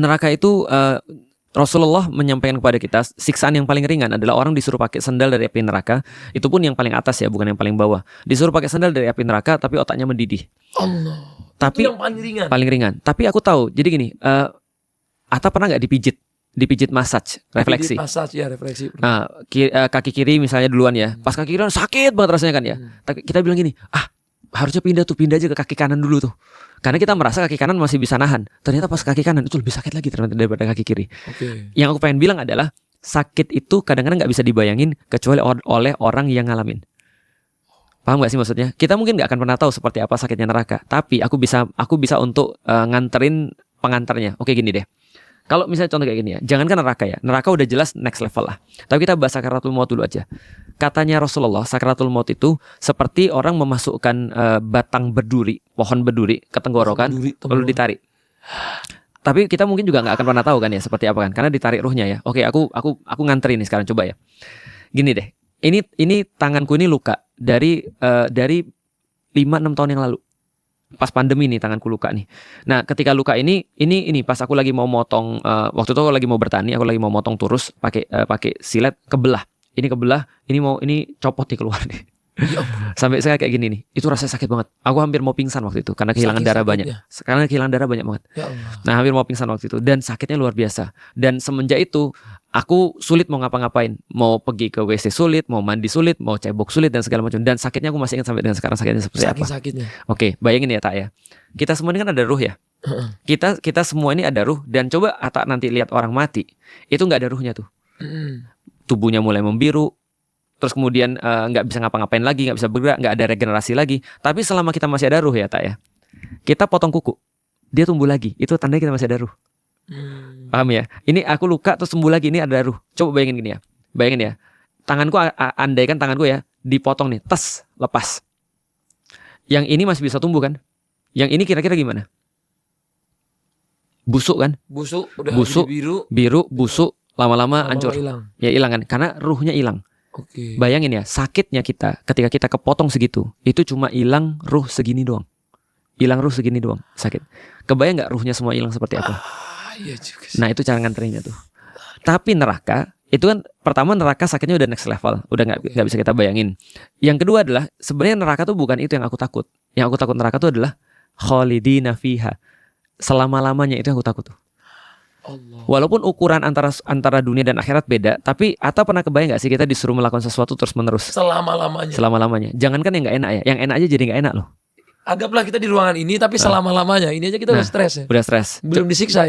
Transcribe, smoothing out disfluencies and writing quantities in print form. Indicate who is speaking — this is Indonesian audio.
Speaker 1: neraka itu Rasulullah menyampaikan kepada kita siksaan yang paling ringan adalah orang disuruh pakai sandal dari api neraka. Itu pun yang paling atas ya, bukan yang paling bawah. Disuruh pakai sandal dari api neraka, tapi otaknya mendidih.
Speaker 2: Allah.
Speaker 1: Tapi
Speaker 2: itu yang paling ringan.
Speaker 1: Paling ringan. Tapi aku tahu. Jadi gini, Atta pernah nggak dipijit massage, refleksi?
Speaker 2: Massage ya, refleksi.
Speaker 1: Kaki kiri misalnya duluan ya. Pas kaki kiri sakit banget rasanya kan ya. Kita bilang gini, harusnya pindah aja ke kaki kanan dulu tuh. Karena kita merasa kaki kanan masih bisa nahan. Ternyata pas kaki kanan itu lebih sakit lagi ternyata daripada kaki kiri. Yang aku pengen bilang adalah sakit itu kadang-kadang nggak bisa dibayangin kecuali oleh orang yang ngalamin. Paham gak sih maksudnya? Kita mungkin gak akan pernah tahu seperti apa sakitnya neraka. Tapi aku bisa untuk nganterin pengantarnya. Oke gini deh. Kalau misalnya contoh kayak gini ya, jangankan neraka ya. Neraka udah jelas next level lah. Tapi kita bahas sakaratul maut dulu aja. Katanya Rasulullah, sakaratul maut itu seperti orang memasukkan batang berduri, pohon berduri ke tenggorokan, lalu ditarik. Tapi kita mungkin juga nggak akan pernah tahu kan ya seperti apa kan, karena ditarik ruhnya ya. Oke, aku nganterin nih sekarang, coba ya. Gini deh, ini tanganku ini luka dari 5-6 tahun yang lalu. Pas pandemi nih tanganku luka nih. Nah ketika luka ini pas aku lagi mau motong, waktu itu aku lagi mau bertani, aku lagi mau motong turus pakai silet, kebelah. Ini kebelah, ini copot nih keluar nih. Sampai saya kayak gini nih, itu rasanya sakit banget. Aku hampir mau pingsan waktu itu karena kehilangan darah banyak. Karena kehilangan darah banyak banget.
Speaker 2: Ya Allah.
Speaker 1: Nah hampir mau pingsan waktu itu dan sakitnya luar biasa. Dan semenjak itu aku sulit mau ngapa-ngapain, mau pergi ke WC sulit, mau mandi sulit, mau cebok sulit dan segala macam. Dan sakitnya aku masih ingat sampai dengan sekarang sakitnya seperti apa.
Speaker 2: Sakitnya.
Speaker 1: Oke, bayangin ya Tak ya. Kita semua ini kan ada ruh ya. Kita semua ini ada ruh dan coba Tak nanti lihat orang mati, itu nggak ada ruhnya tuh. Tubuhnya mulai membiru. Terus kemudian nggak bisa ngapa-ngapain lagi, nggak bisa bergerak, nggak ada regenerasi lagi. Tapi selama kita masih ada ruh ya Tak ya, kita potong kuku, dia tumbuh lagi. Itu tandanya kita masih ada ruh. Paham ya? Ini aku luka terus sembuh lagi, ini ada ruh. Coba bayangin gini ya, bayangin ya, tanganku andaikan tanganku ya dipotong nih, tes lepas. Yang ini masih bisa tumbuh kan? Yang ini kira-kira gimana? Busuk kan?
Speaker 2: Busuk, udah
Speaker 1: busuk, biru, busuk, lama-lama hancur. Ya hilang kan? Karena ruhnya hilang. Bayangin ya, sakitnya kita ketika kita kepotong segitu, itu cuma hilang ruh segini doang. Hilang ruh segini doang, sakit. Kebayang gak ruhnya semua hilang seperti apa?
Speaker 2: Iya juga sih.
Speaker 1: Nah itu cara nganterinnya tuh. Tapi neraka, itu kan pertama neraka sakitnya udah next level, udah nggak bisa kita bayangin. Yang kedua adalah sebenarnya neraka tuh bukan itu yang aku takut. Yang aku takut neraka tuh adalah khalidina fiha, selama-lamanya, itu yang aku takut tuh.
Speaker 2: Allah.
Speaker 1: Walaupun ukuran antara dunia dan akhirat beda, tapi Atta pernah kebayang gak sih kita disuruh melakukan sesuatu terus menerus selama-lamanya. Jangankan yang gak enak ya, yang enak aja jadi gak enak loh.
Speaker 2: Anggaplah kita di ruangan ini tapi selama-lamanya. Ini aja kita udah stres ya.
Speaker 1: Udah stres.
Speaker 2: Belum disiksa ya.